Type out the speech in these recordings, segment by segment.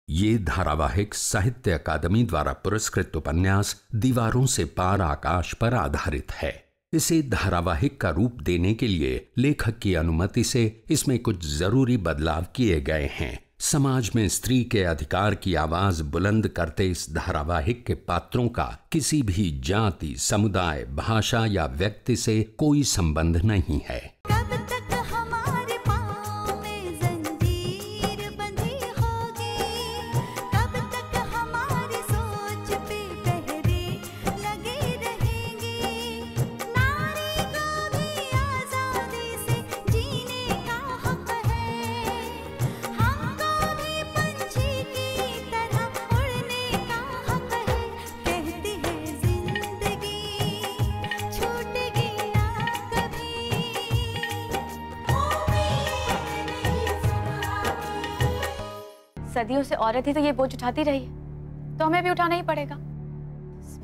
ये धारावाहिक साहित्य अकादमी द्वारा पुरस्कृत उपन्यास दीवारों से पार आकाश पर आधारित है। इसे धारावाहिक का रूप देने के लिए लेखक की अनुमति से इसमें कुछ जरूरी बदलाव किए गए हैं। समाज में स्त्री के अधिकार की आवाज बुलंद करते इस धारावाहिक के पात्रों का किसी भी जाति, समुदाय, भाषा या व्यक्ति से कोई संबंध नहीं है। सदियों से औरत ही तो ये बोझ उठाती रही है, तो हमें भी उठाना ही पड़ेगा।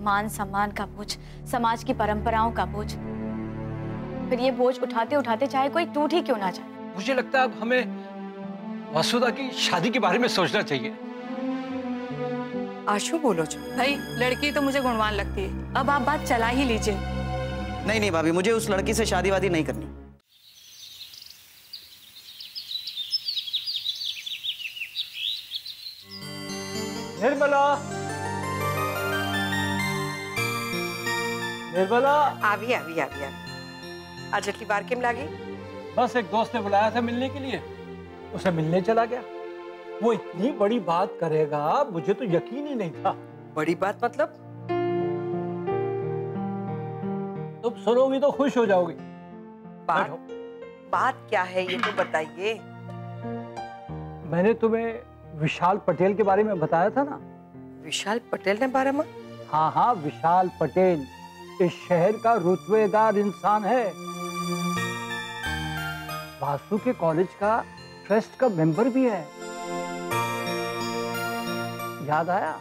मान सम्मान का बोझ, समाज की परंपराओं का बोझ। फिर ये बोझ उठाते उठाते चाहे कोई टूट ही क्यों ना जाए। मुझे लगता है अब हमें वसुधा की शादी के बारे में सोचना चाहिए। आशु बोलो जो। भाई लड़की तो मुझे गुणवान लगती है, अब आप बात चला ही लीजिए। नहीं नहीं भाभी, मुझे उस लड़की से शादी वादी नहीं करनी। निर्मला, निर्मला। आवी आवी आवी आवी। आज अगली बार केम लागी? बस एक दोस्त ने बुलाया था मिलने के लिए, उसे मिलने चला गया। वो इतनी बड़ी बात करेगा मुझे तो यकीन ही नहीं था। बड़ी बात मतलब? तुम सुनोगी तो खुश हो जाओगी। बात क्या है ये तो बताइए। मैंने तुम्हें विशाल पटेल के बारे में बताया था ना। विशाल पटेल ने बारे में? हाँ हाँ, विशाल पटेल इस शहर का रुतबेदार इंसान है। वासु के कॉलेज का ट्रस्ट का मेंबर भी है। याद आया?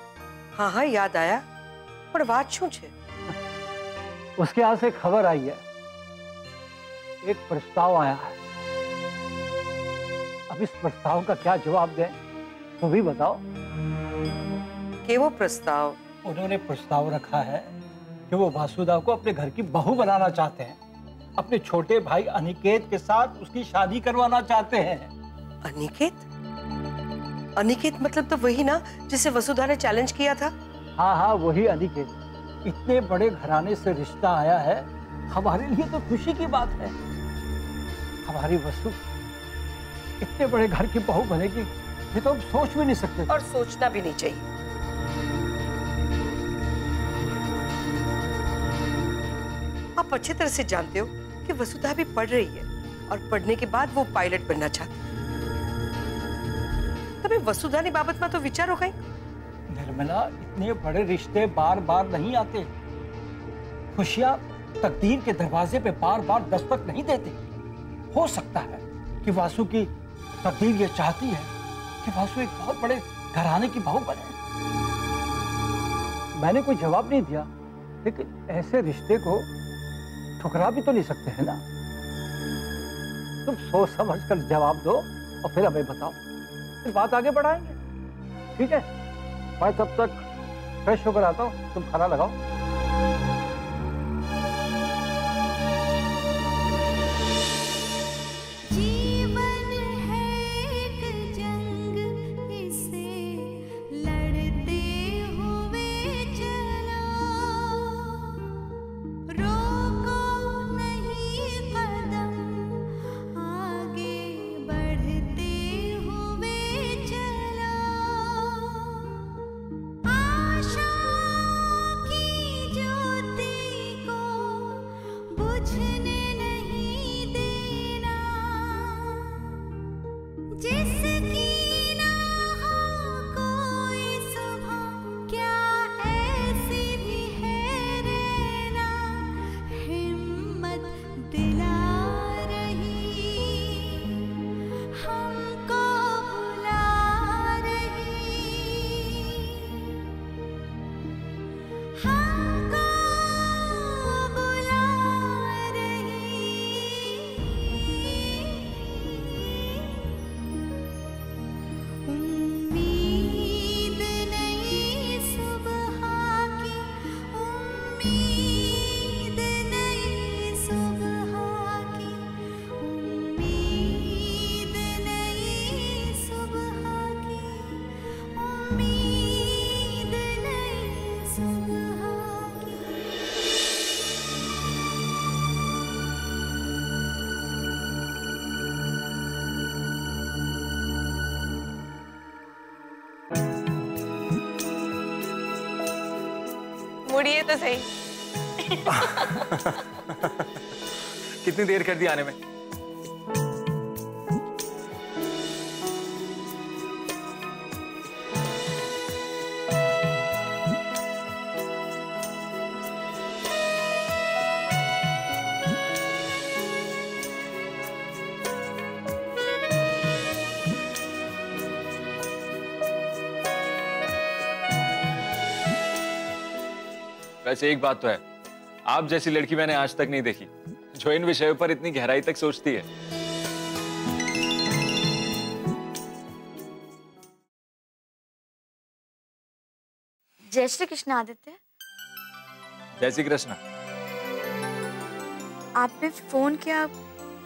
हाँ हाँ याद आया, पर बात शू छे? उसके यहाँ से खबर आई है, एक प्रस्ताव आया है। अब इस प्रस्ताव का क्या जवाब दें तो भी बताओ। कि वो प्रस्ताव? उन्होंने प्रस्ताव रखा है कि वो वासुदा को अपने घर की बहू बनाना चाहते हैं। अपने छोटे भाई अनिकेत के साथ उसकी शादी करवाना चाहते हैं। अनिकेत? अनिकेत मतलब तो वही ना जिसे वसुधा ने चैलेंज किया था? हाँ हाँ वही अनिकेत। इतने बड़े घराने से रिश्ता आया है, हमारे लिए तो खुशी की बात है। हमारी वसु इतने बड़े घर की बहू बनेगी, ये तो हम सोच भी नहीं सकते। और सोचना भी नहीं चाहिए। आप अच्छी तरह से जानते हो कि वसुधा भी पढ़ रही है और पढ़ने के बाद वो पायलट बनना चाहती है। तभी वसुधा ने बाबत में तो विचार हो गई। निर्मला, इतने बड़े रिश्ते बार बार नहीं आते। खुशियां तकदीर के दरवाजे पे बार बार दस्तक नहीं देती। हो सकता है कि वासु की तकदीर ये चाहती है कि वासु एक बहुत बड़े घराने की बहू बने। मैंने कोई जवाब नहीं दिया, लेकिन ऐसे रिश्ते को ठुकरा भी तो नहीं सकते हैं ना। तुम सोच समझ कर जवाब दो और फिर हमें बताओ, फिर बात आगे बढ़ाएंगे। ठीक है? मैं तब तक फ्रेश होकर आता हूँ, तुम खाना लगाओ। मुड़िए तो सही। कितनी देर कर दी आने में? वैसे एक बात तो है, आप जैसी लड़की मैंने आज तक नहीं देखी जो इन विषयों पर इतनी गहराई तक सोचती है। जय श्री कृष्ण आदित्य। जय श्री कृष्ण। आपने फोन किया,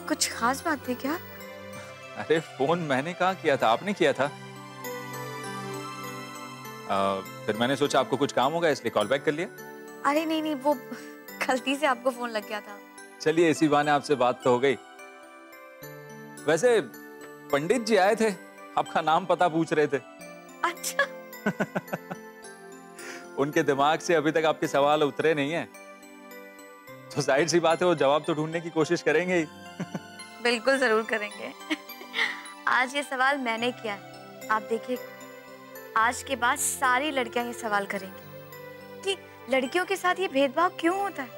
कुछ खास बात थी क्या? अरे फोन मैंने कहाँ किया था, आपने किया था। फिर मैंने सोचा आपको कुछ काम होगा इसलिए कॉल बैक कर लिया। अरे नहीं नहीं, वो गलती से आपको फोन लग गया था। चलिए इसी बहाने आपसे बात तो हो गई। वैसे पंडित जी आए थे, आपका नाम पता पूछ रहे थे। अच्छा। उनके दिमाग से अभी तक आपके सवाल उतरे नहीं हैं, तो जाहिर सी बात है वो जवाब तो ढूंढने की कोशिश करेंगे ही। बिल्कुल जरूर करेंगे। आज ये सवाल मैंने किया है, आप देखिए आज के बाद सारी लड़कियां ये सवाल करेंगी कि लड़कियों के साथ ये भेदभाव क्यों होता है।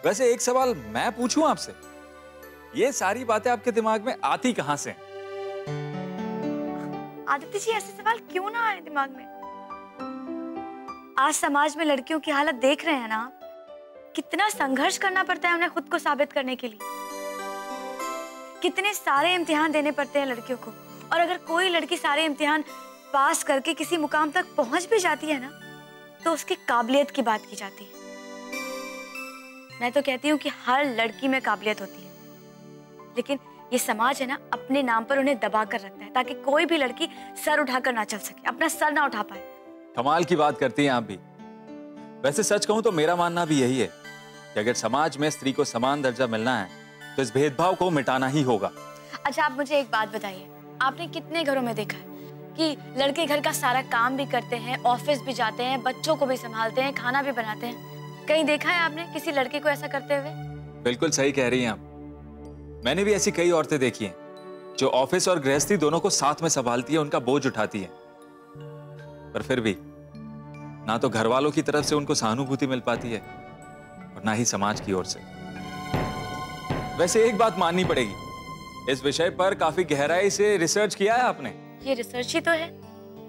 वैसे एक सवाल मैं पूछूं आपसे, ये सारी बातें आपके दिमाग में आती कहां से? आदित्य जी ऐसे सवाल क्यों ना आए दिमाग में? आज समाज में लड़कियों की हालत देख रहे हैं ना आप, कितना संघर्ष करना पड़ता है उन्हें खुद को साबित करने के लिए, कितने सारे इम्तिहान देने पड़ते हैं लड़कियों को, और अगर कोई लड़की सारे इम्तिहान पास करके किसी मुकाम तक पहुंच भी जाती है ना, तो उसकी काबिलियत की बात की जाती है। मैं तो कहती हूँ कि हर लड़की में काबिलियत होती है, लेकिन ये समाज है ना अपने नाम पर उन्हें दबा कर रखता है ताकि कोई भी लड़की सर उठाकर ना चल सके, अपना सर ना उठा पाए। कमाल की बात करती हैं आप भी। वैसे सच कहूं तो मेरा मानना भी यही है कि अगर समाज में स्त्री को समान दर्जा मिलना है तो इस भेदभाव को मिटाना ही होगा। अच्छा आप मुझे एक बात बताइए, आपने कितने घरों में देखा है कि लड़के घर का सारा काम भी करते हैं, ऑफिस भी जाते हैं, बच्चों को भी संभालते हैं, खाना भी बनाते हैं? कहीं देखा है आपने किसी लड़के को ऐसा करते हुए? बिल्कुल सही कह रही हैं आप। मैंने भी ऐसी कई औरतें देखी हैं जो ऑफिस और गृहस्थी दोनों को साथ में संभालती है, उनका बोझ उठाती है, पर फिर भी ना तो घर वालों की तरफ से उनको सहानुभूति मिल पाती है और ना ही समाज की ओर से। वैसे एक बात माननी पड़ेगी, इस विषय पर काफी गहराई से रिसर्च किया है आपने। ये रिसर्च ही तो है,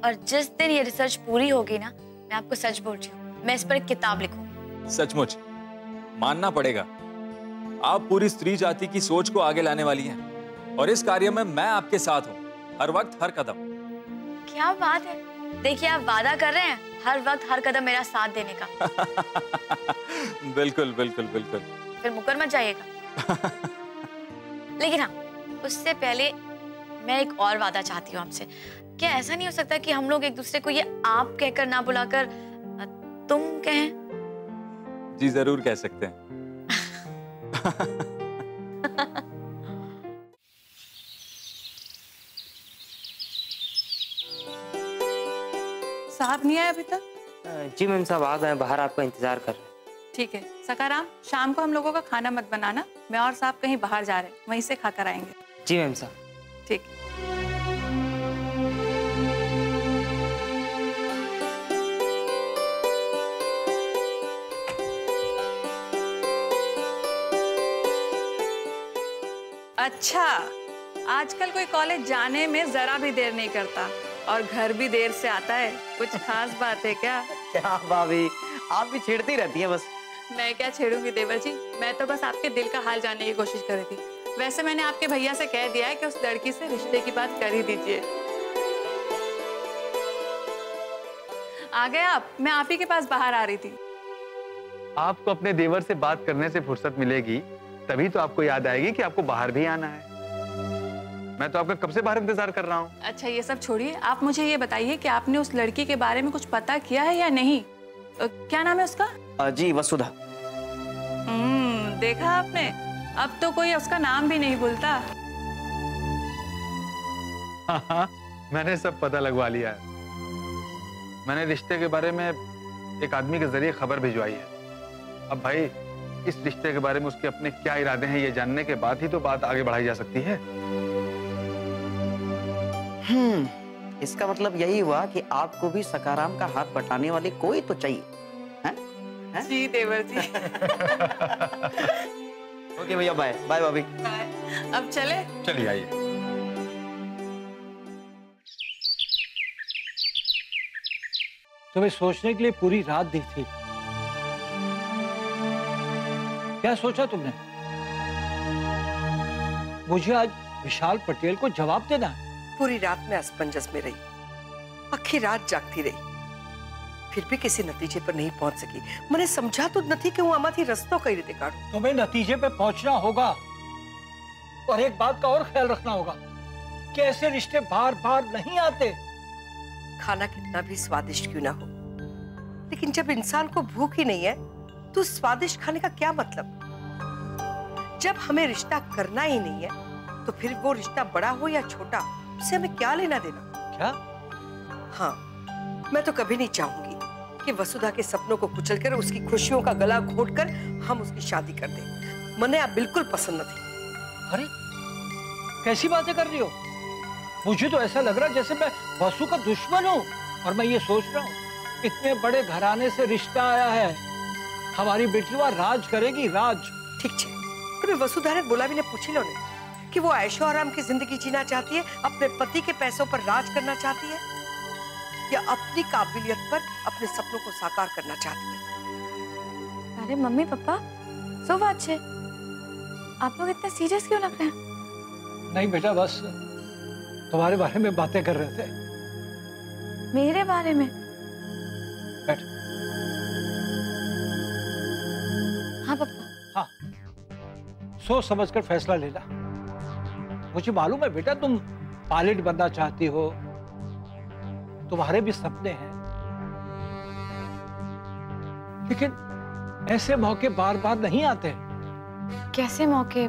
और जिस दिन ये रिसर्च पूरी होगी ना, मैं आपको सच बोल रही हूँ, मैं इस पर एक किताब लिखूंगी। सचमुच मानना पड़ेगा, आप पूरी स्त्री जाति की सोच को आगे लाने वाली हैं और इस कार्य में मैं आपके साथ हूँ, हर वक्त हर कदम। क्या बात है, देखिए आप वादा कर रहे हैं हर वक्त हर कदम मेरा साथ देने का। बिल्कुल बिल्कुल बिल्कुल। फिर मुकर मत जाइएगा। लेकिन हाँ, उससे पहले मैं एक और वादा चाहती हूँ आपसे। क्या ऐसा नहीं हो सकता कि हम लोग एक दूसरे को ये आप कहकर ना बुलाकर तुम कहें? जी जरूर कह सकते हैं। साहब नहीं आए अभी तक? जी मैम साहब आ गए, बाहर आपका इंतजार कर रहे हैं। ठीक है सकाराम, शाम को हम लोगों का खाना मत बनाना, मैं और साहब कहीं बाहर जा रहे हैं, वहीं से खाकर आएंगे। जी मैम साहब। ठीक। अच्छा, आजकल कोई कॉलेज जाने में जरा भी देर नहीं करता और घर भी देर से आता है, कुछ खास बात है क्या? क्या भाभी, आप भी छेड़ती रहती हैं बस। मैं क्या छेड़ूंगी देवर जी, मैं तो बस आपके दिल का हाल जानने की कोशिश कर रही थी। वैसे मैंने आपके भैया से कह दिया है कि उस लड़की से रिश्ते की बात कर ही दीजिए। आ गए आप? मैं आप ही के पास बाहर आ रही थी। आपको अपने देवर से बात करने से फुर्सत मिलेगी तभी तो आपको याद आएगी कि आपको बाहर भी आना है। मैं तो आपका कब से बाहर इंतजार कर रहा हूँ। अच्छा ये सब छोड़िए, आप मुझे ये बताइए कि आपने उस लड़की के बारे में कुछ पता किया है या नहीं? क्या नाम है उसका? जी वसुधा। देखा आपने, अब तो कोई उसका नाम भी नहीं भूलता। हाँ, मैंने सब पता लगवा लिया है। मैंने रिश्ते के बारे में एक आदमी के जरिए खबर भिजवाई है। अब भाई इस रिश्ते के बारे में उसके अपने क्या इरादे हैं ये जानने के बाद ही तो बात आगे बढ़ाई जा सकती है। इसका मतलब यही हुआ कि आपको भी सकाराम का हाथ बटाने वाले कोई तो चाहिए, हैं? हैं? जी देवर जी। ओके भैया, बाय बाय भाभी। अब चले? चलिए आइए। तुम्हें सोचने के लिए पूरी रात दी थी। क्या सोचा तुमने? मुझे आज विशाल पटेल को जवाब देना है। पूरी रात में असमंजस में रही, आखिर रात जागती रही, फिर भी किसी नतीजे पर नहीं पहुंच सकी। मैंने समझा तो नहीं कि वो आमाथी रस्तों कई रीते काटू। तुम्हें नतीजे पे पहुंचना होगा और एक बात का और ख्याल रखना होगा कि ऐसे रिश्ते बार बार नहीं आते। खाना कितना भी स्वादिष्ट क्यों ना हो, लेकिन जब इंसान को भूख ही नहीं है तो स्वादिष्ट खाने का क्या मतलब? जब हमें रिश्ता करना ही नहीं है तो फिर वो रिश्ता बड़ा हो या छोटा, उससे हमें क्या लेना देना? क्या? हाँ, मैं तो कभी नहीं चाहूंगी कि वसुधा के सपनों को कुचलकर उसकी खुशियों का गला घोटकर हम उसकी शादी कर दें। मने आप बिल्कुल पसंद न थी। अरे कैसी बातें कर रही हो? मुझे तो ऐसा लग रहा है जैसे मैं वसु का दुश्मन हूँ। और मैं ये सोच रहा हूँ इतने बड़े घराने से रिश्ता आया है, हमारी बेटी वहां राज करेगी, राज। ठीक है, तुम्हें वसुधा ने बोला भी ने पूछ लो ने कि वो ऐशो आराम की जिंदगी जीना चाहती है, अपने पति के पैसों पर राज करना चाहती है, या अपनी काबिलियत पर अपने सपनों को साकार करना चाहती है? अरे मम्मी पापा, सो बात है, आप लोग इतने सीरियस क्यों लग रहे हैं? नहीं बेटा, बस तुम्हारे बारे में बातें कर रहे थे। मेरे बारे में? बैठ। हाँ पापा। हाँ, सोच समझकर फैसला लेना। मुझे मालूम है बेटा, तुम पायलट बनना चाहती हो, तुम्हारे भी सपने हैं, लेकिन ऐसे मौके बार बार नहीं आते। कैसे मौके?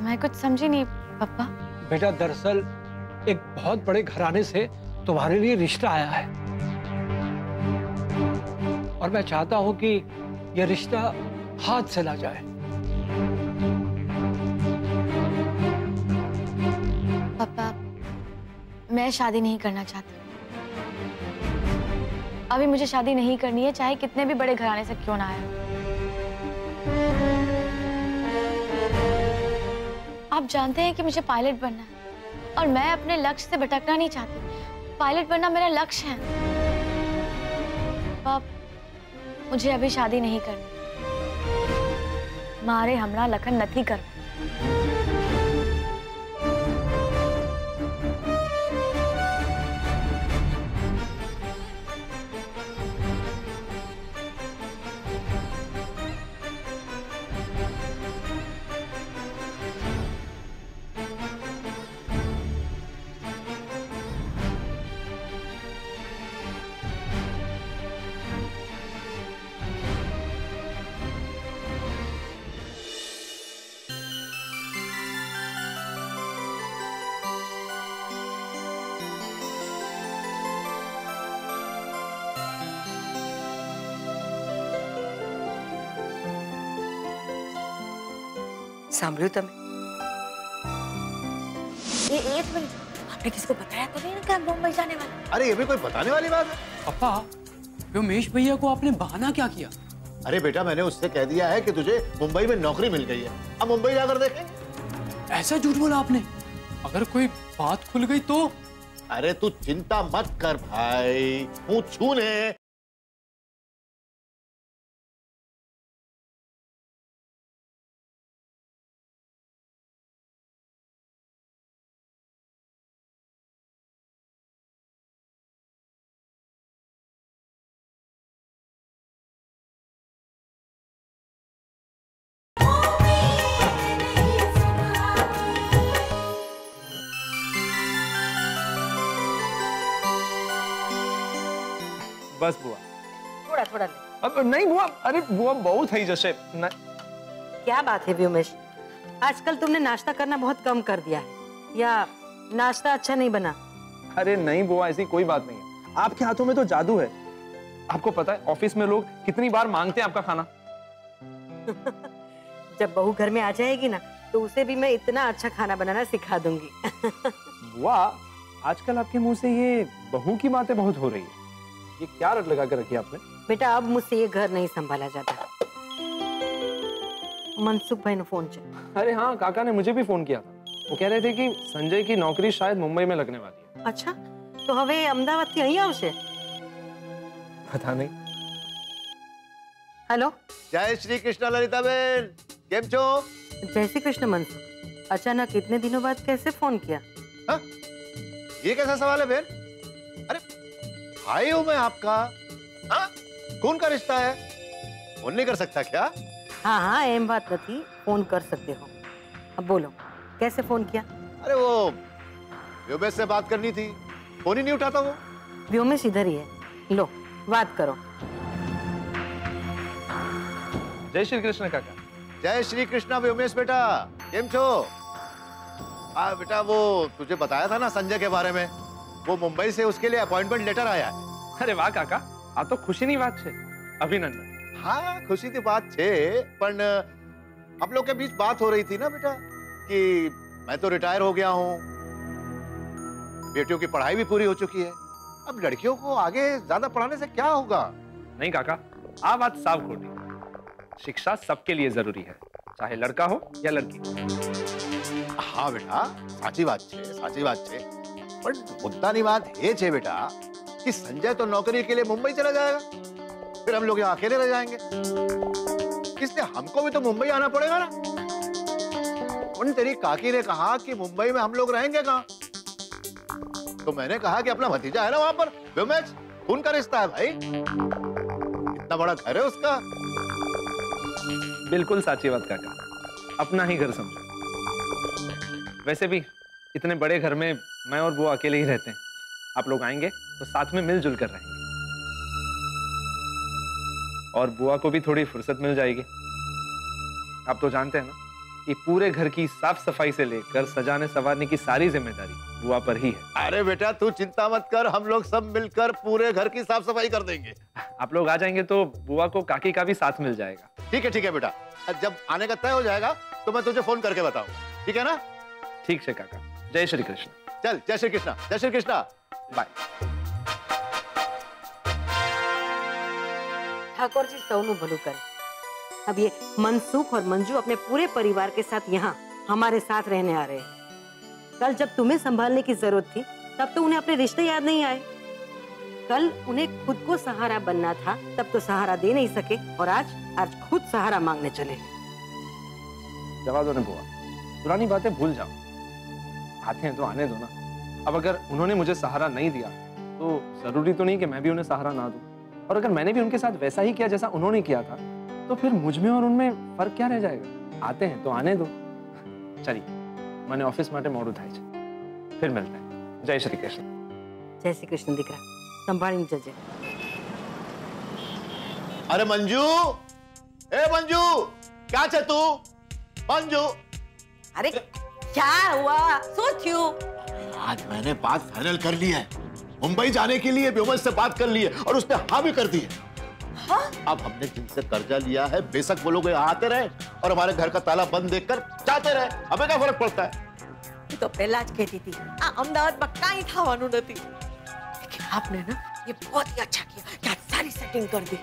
मैं कुछ समझी नहीं पापा। बेटा दरअसल एक बहुत बड़े घराने से तुम्हारे लिए रिश्ता आया है और मैं चाहता हूं कि यह रिश्ता हाथ से ना जाए। पापा, मैं शादी नहीं करना चाहती। अभी मुझे शादी नहीं करनी है, चाहे कितने भी बड़े घराने से क्यों ना आए। आप जानते हैं कि मुझे पायलट बनना है और मैं अपने लक्ष्य से भटकना नहीं चाहती। पायलट बनना मेरा लक्ष्य है। पापा, मुझे अभी शादी नहीं करनी। मारे हमरा लखन नहीं कर। सांभळ्યું તમે? एक मिनट, आपने किसको बताया तो नहीं ना कि हम मुंबई जाने वाले? अरे ये भी कोई बताने वाली बात है? पापा, व्योमेश भैया को आपने बहाना क्या किया? अरे बेटा, मैंने उससे कह दिया है कि तुझे मुंबई में नौकरी मिल गई है, अब मुंबई जाकर देखेंगे। ऐसा झूठ बोला आपने? अगर कोई बात खुल गई तो? अरे तू चिंता मत कर भाई, हूँ छूने। बस बुआ। थोड़ा थोड़ा ले। अब नहीं बुआ, अरे बुआ बहुत है जैसे न... क्या बात है व्योमेश, आजकल तुमने नाश्ता करना बहुत कम कर दिया है या नाश्ता अच्छा नहीं बना? अरे नहीं बुआ, ऐसी कोई बात नहीं है। आपके हाथों में तो जादू है। आपको पता है ऑफिस में लोग कितनी बार मांगते हैं आपका खाना। जब बहू घर में आ जाएगी ना तो उसे भी मैं इतना अच्छा खाना बनाना सिखा दूंगी। बुआ, आजकल आपके मुंह से ये बहू की बातें बहुत हो रही है। ये क्या रट लगा कर रखी आपने? बेटा अब मुझसे ये घर नहीं संभाला जाता। मनसुख भाई ने फोन किया। अरे हाँ, काका ने मुझे भी फोन किया था। वो कह रहे थे कि संजय की नौकरी शायद मुंबई में लगने वाली है। अच्छा, तो हवे अहमदाबाद थी અહીં આવશે? पता नहीं। हेलो, जय श्री कृष्ण ललिता बेन, केम छो? जय श्री कृष्ण मनसुख, अचानक इतने दिनों बाद कैसे फोन किया? हा? ये कैसा सवाल है बेन? अरे भाई हूं मैं आपका। हाँ? कौन का रिश्ता है? फोन नहीं कर सकता क्या? हाँ हाँ, एम बात नहीं, फोन कर सकते हो। अब बोलो, कैसे फोन किया? अरे वो व्योमेश से बात करनी थी, फोन ही नहीं उठाता वो। व्योमेश इधर ही है, लो बात करो। जय श्री कृष्ण काका। जय श्री कृष्ण व्योमेश बेटा, केम छो? हाँ बेटा, वो तुझे बताया था ना संजय के बारे में, वो मुंबई से उसके लिए अपॉइंटमेंट लेटर आया है। अरे वाह काका, आप तो खुशी नहीं बात है। अभिनंदन। हाँ खुशी की बात है, पर हम लोग के बीच बात हो रही थी ना बेटा कि मैं तो रिटायर हो गया हूँ, बेटियों की पढ़ाई भी पूरी हो चुकी है, अब लड़कियों को आगे ज्यादा पढ़ाने से क्या होगा? नहीं काका, आप बात साफ खोटी। शिक्षा सबके लिए जरूरी है, चाहे लड़का हो या लड़की। हाँ बेटा, साची बात है, साची बात है, पर मुद्दानी बात ये है बेटा कि संजय तो नौकरी के लिए मुंबई चला जाएगा, फिर हम लोग यहाँ अकेले रह जाएंगे, इसलिए हमको भी तो मुंबई आना पड़ेगा ना। उन तेरी काकी ने कहा कि मुंबई में हम लोग रहेंगे कहाँ, तो मैंने कहा कि अपना भतीजा है ना वहां पर, व्योमेश, खून का रिश्ता है भाई, इतना बड़ा घर है उसका। बिल्कुल साची बात काका, अपना ही घर समझो। वैसे भी इतने बड़े घर में मैं और वो अकेले ही रहते हैं, आप लोग आएंगे तो साथ में मिलजुल कर रहेंगे, और बुआ को भी थोड़ी फुर्सत मिल जाएगी। आप तो जानते हैं ना कि पूरे घर की साफ सफाई से लेकर सजाने संवारने की सारी जिम्मेदारी बुआ पर ही है। अरे बेटा तू चिंता मत कर, हम लोग सब मिलकर पूरे घर की साफ सफाई कर देंगे। आप लोग आ जाएंगे तो बुआ को काकी का भी साथ मिल जाएगा। ठीक है बेटा, जब आने का तय हो जाएगा तो मैं तुझे फोन करके बताऊंगा, ठीक है ना? ठीक है काका, जय श्री कृष्ण। चल, जय श्री कृष्ण, जय श्री कृष्ण, बाय। ठाकुर जी सौनु भलू करे। अब ये मनसुख और मंजू अपने पूरे परिवार के साथ यहाँ हमारे साथ रहने आ रहे हैं। कल जब तुम्हें संभालने की जरूरत थी तब तो उन्हें अपने रिश्ते याद नहीं आए। कल उन्हें खुद को सहारा बनना था, तब तो सहारा दे नहीं सके, और आज खुद सहारा मांगने चले। जवाब दो ना बुआ, पुरानी बातें भूल जाओ, आते हैं तो आने दो ना। अब अगर उन्होंने मुझे सहारा नहीं दिया तो जरूरी तो नहीं कि मैं भी उन्हें सहारा ना दूं, और अगर मैंने भी उनके साथ वैसा ही किया जैसा उन्होंने किया था तो फिर मुझ में और उनमें फर्क क्या रह जाएगा? आते हैं तो आने दो। चलिए, मैंने ऑफिस माटे मोड़ू थाय छे, फिर मिलते हैं। जय श्री कृष्ण। जय श्री कृष्ण दीकरा, संभाळीने जजे। अरे मंजू, ए मंजू, क्या छे तू? मंजू, अरे क्या हुआ? सोचू आज मैंने बात फाइनल कर ली है, मुंबई जाने के लिए व्योमेश से बात कर ली है और उसने हाँ भी कर दी है। हाँ? अब हमने जिनसे कर्जा लिया है बेशक वो लोग यहाँ आते रहे और हमारे घर का ताला बंद देखकर जाते रहे, हमें क्या फर्क पड़ता है? तो पहला ज कहती थी अहमदाबाद में कहीं थावानु नहीं, लेकिन आपने ना ये बहुत ही अच्छा किया कि आज सारी सेटिंग कर दी।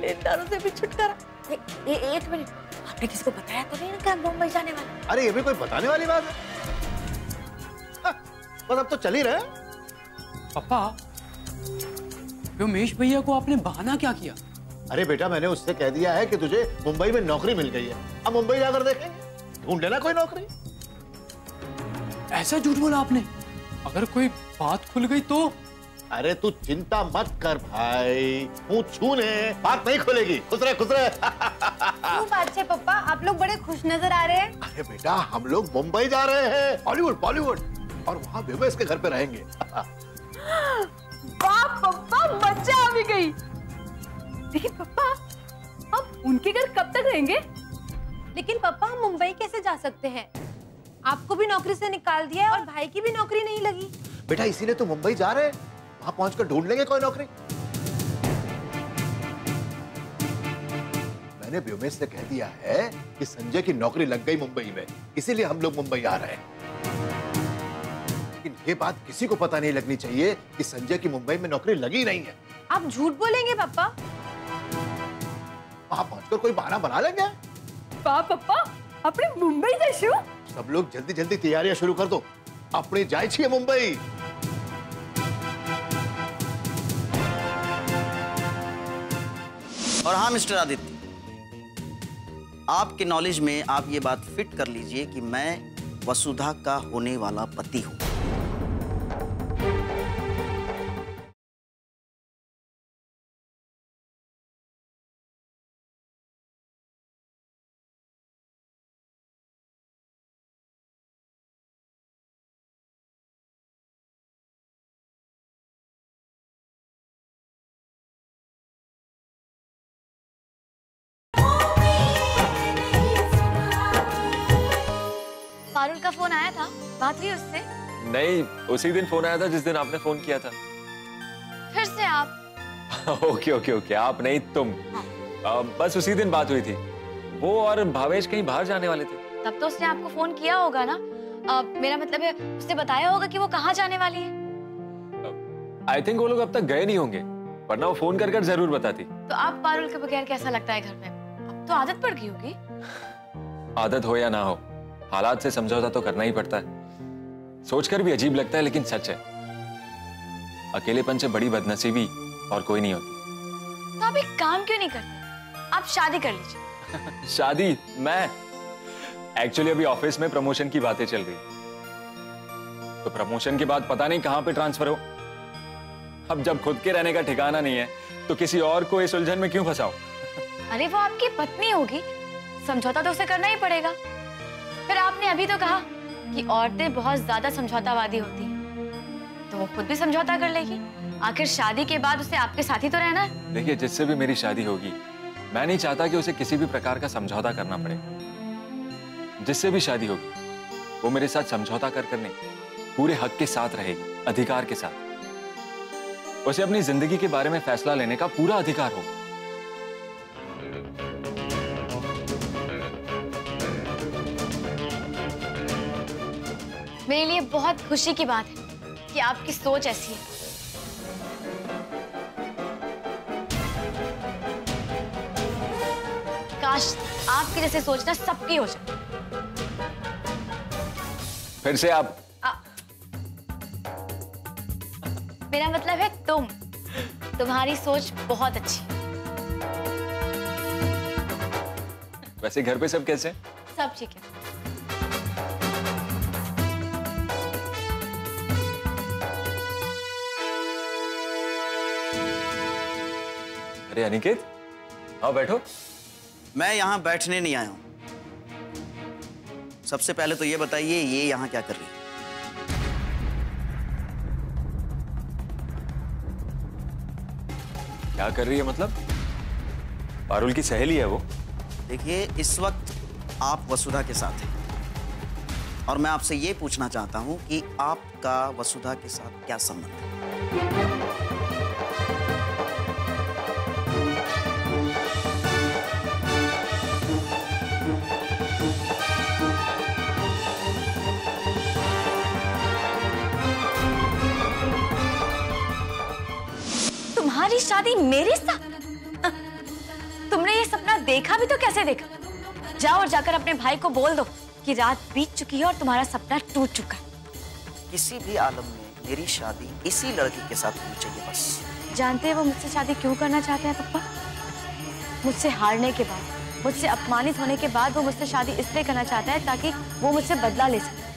लेनदारों से भी छुटकारा। एक मिनट, आपने किसको बताया तो नहीं ना कि हम मुंबई जाने वाले? अरे ये भी कोई बताने वाली बात है? बस अब तो चल ही रहे। पापा, व्योमेश भैया को आपने बहाना क्या किया? अरे बेटा, मैंने उससे कह दिया है कि तुझे मुंबई में नौकरी मिल गई है, अब मुंबई जाकर देखेंगे, ढूंढ लेना कोई नौकरी। ऐसा झूठ बोला आपने? अगर कोई बात खुल गई तो? अरे तू चिंता मत कर भाई, मुंह छूने बात नहीं खुलेगी। खुश रहे, खुश रहे। क्यों बात है पप्पा, आप लोग बड़े खुश नजर आ रहे हैं। अरे बेटा, हम लोग मुंबई जा रहे हैं, बॉलीवुड, और वहाँ व्योमेश के घर पे रहेंगे। वाह पप्पा, मजा आ भी गई। लेकिन पप्पा, अब उनके घर कब तक रहेंगे? लेकिन पापा हम मुंबई कैसे जा सकते हैं? आपको भी नौकरी से निकाल दिया है और भाई की भी नौकरी नहीं लगी। बेटा इसीलिए तो मुंबई जा रहे हैं, वहां पहुंचकर ढूंढ लेंगे कोई नौकरी। मैंने व्योमेश से कह दिया है कि संजय की नौकरी लग गई मुंबई में, इसीलिए हम लोग मुंबई आ रहे हैं। लेकिन ये बात किसी को पता नहीं लगनी चाहिए कि संजय की मुंबई में नौकरी लगी नहीं है। आप झूठ बोलेंगे पापा? वहां पहुंचकर कोई बहाना बना लेंगे। पप्पा अपने मुंबई जैसू। सब लोग जल्दी जल्दी तैयारियां शुरू कर दो, अपने जाए छिए मुंबई। और हाँ मिस्टर आदित्य, आपके नॉलेज में आप ये बात फिट कर लीजिए कि मैं वसुधा का होने वाला पति हूं। पारुल का फोन आया था, बात हुई उससे? नहीं, उसी दिन फोन आया था जिस दिन आपने फोन किया था। फिर से आप? ओके ओके ओके, आप नहीं तुम। हाँ। बस उसी दिन बात हुई थी। वो और भावेश कहीं बाहर जाने वाले थे। तब तो उसने आपको फोन किया होगा ना? मेरा मतलब है उसने बताया होगा कि वो कहाँ जाने वाली है। आई थिंक वो लोग अब तक गए नहीं होंगे, वरना वो फोन कर जरूर बताती। तो आप पारुल के बगैर कैसा लगता है घर में? अब तो आदत पड़ गई होगी। आदत हो या ना हो, हालात से समझौता तो करना ही पड़ता है। सोचकर भी अजीब लगता है लेकिन सच है, अकेलेपन से बड़ी बदनसीबी और कोई नहीं होती। तो आप एक काम क्यों नहीं करते? आप शादी कर लीजिए। शादी? मैं एक्चुअली अभी ऑफिस में प्रमोशन की बातें चल रही, तो प्रमोशन के बाद पता नहीं कहां पे ट्रांसफर हो। अब जब खुद के रहने का ठिकाना नहीं है तो किसी और को इस उलझन में क्यों फंसाओ? अरे वो आपकी पत्नी होगी, समझौता तो उसे करना ही पड़ेगा। फिर आपने अभी तो कहा कि औरतें बहुत ज्यादा समझौतावादी होती हैं, तो वो खुद भी समझौता कर लेगी। आखिर शादी के बाद उसे आपके साथ ही तो रहना है। देखिए, जिससे भी मेरी शादी होगी, मैं नहीं चाहता कि उसे किसी भी प्रकार का समझौता करना पड़े। जिससे भी शादी होगी वो मेरे साथ समझौता कर नहीं, पूरे हक के साथ रहेगी, अधिकार के साथ। उसे अपनी जिंदगी के बारे में फैसला लेने का पूरा अधिकार होगा। मेरे लिए बहुत खुशी की बात है कि आपकी सोच ऐसी है। काश आपकी जैसे सोचना सबकी हो जाए। फिर से आप? मेरा मतलब है तुम्हारी सोच बहुत अच्छी है। वैसे घर पे सब कैसे? सब ठीक है। अरे अनिकेत, आओ बैठो। मैं यहाँ बैठने नहीं आया हूँ। सबसे पहले तो ये बताइए, ये यहाँ क्या कर रही है? क्या कर रही है मतलब? पारुल की सहेली है वो। देखिए, इस वक्त आप वसुधा के साथ हैं और मैं आपसे ये पूछना चाहता हूँ कि आपका वसुधा के साथ क्या संबंध है? तुम्हारी शादी मेरे साथ? तुमने ये सपना देखा भी तो कैसे देखा? जाओ और जाकर अपने भाई को बोल दो कि रात बीत चुकी है और तुम्हारा सपना टूट चुका है। किसी भी आलम में मेरी शादी इसी लड़की के साथ होनी चाहिए बस। जानते हैं वो मुझसे शादी क्यों करना चाहते हैं पप्पा? मुझसे हारने के बाद, मुझसे अपमानित होने के बाद वो मुझसे शादी इसलिए करना चाहता है ताकि वो मुझसे बदला ले सके।